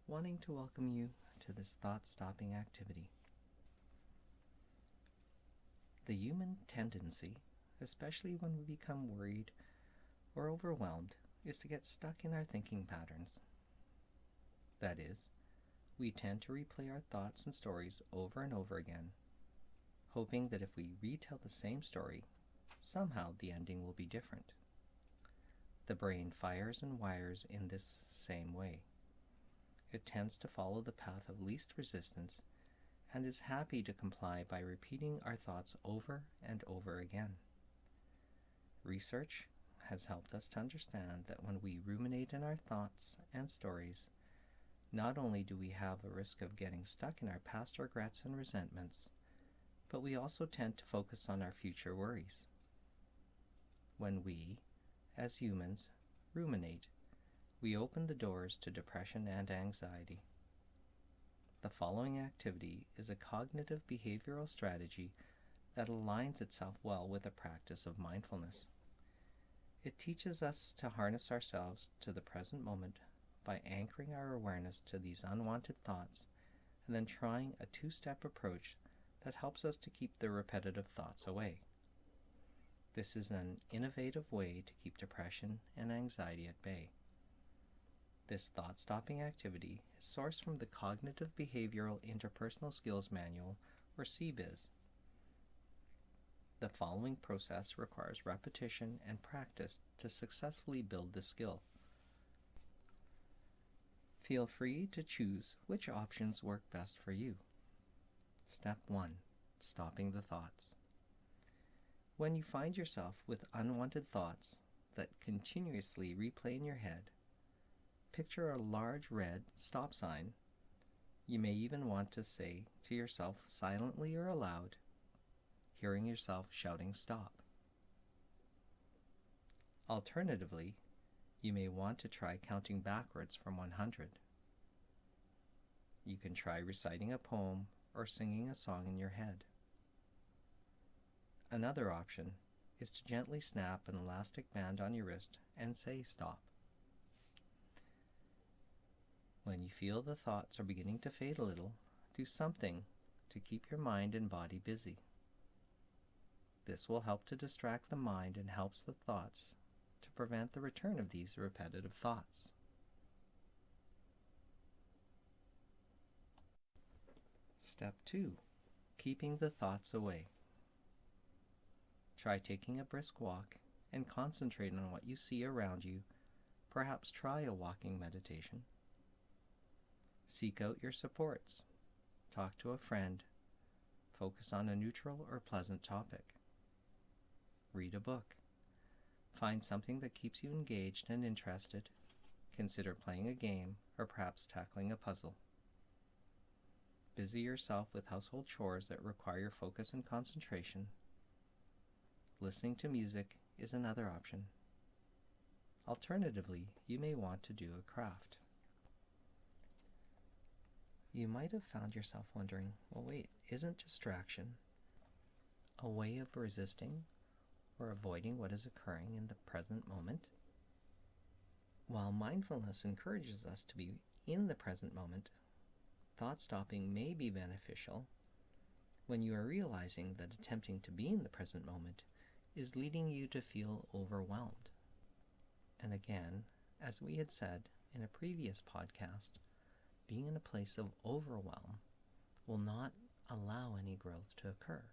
wanting to welcome you to this thought-stopping activity. The human tendency, especially when we become worried or overwhelmed, is to get stuck in our thinking patterns. That is, we tend to replay our thoughts and stories over and over again, hoping that if we retell the same story, somehow the ending will be different. The brain fires and wires in this same way. It tends to follow the path of least resistance and is happy to comply by repeating our thoughts over and over again. Research has helped us to understand that when we ruminate in our thoughts and stories, not only do we have a risk of getting stuck in our past regrets and resentments, but we also tend to focus on our future worries. When we, as humans, ruminate, we open the doors to depression and anxiety. The following activity is a cognitive behavioral strategy that aligns itself well with the practice of mindfulness. It teaches us to harness ourselves to the present moment by anchoring our awareness to these unwanted thoughts and then trying a two-step approach that helps us to keep the repetitive thoughts away. This is an innovative way to keep depression and anxiety at bay. This thought-stopping activity is sourced from the Cognitive Behavioral Interpersonal Skills Manual, or CBIZ. The following process requires repetition and practice to successfully build the skill. Feel free to choose which options work best for you. Step 1. Stopping the thoughts. When you find yourself with unwanted thoughts that continuously replay in your head, picture a large red stop sign. You may even want to say to yourself silently or aloud, hearing yourself shouting stop. Alternatively, you may want to try counting backwards from 100. You can try reciting a poem or singing a song in your head. Another option is to gently snap an elastic band on your wrist and say stop. When you feel the thoughts are beginning to fade a little, do something to keep your mind and body busy. This will help to distract the mind and helps the thoughts to prevent the return of these repetitive thoughts. Step 2. Keeping the thoughts away. Try taking a brisk walk and concentrate on what you see around you. Perhaps try a walking meditation. Seek out your supports. Talk to a friend. Focus on a neutral or pleasant topic. Read a book. Find something that keeps you engaged and interested. Consider playing a game or perhaps tackling a puzzle. Busy yourself with household chores that require your focus and concentration. Listening to music is another option. Alternatively, you may want to do a craft. You might have found yourself wondering, well, wait, isn't distraction a way of resisting or avoiding what is occurring in the present moment? While mindfulness encourages us to be in the present moment, thought stopping may be beneficial when you are realizing that attempting to be in the present moment is leading you to feel overwhelmed. And again, as we had said in a previous podcast, being in a place of overwhelm will not allow any growth to occur.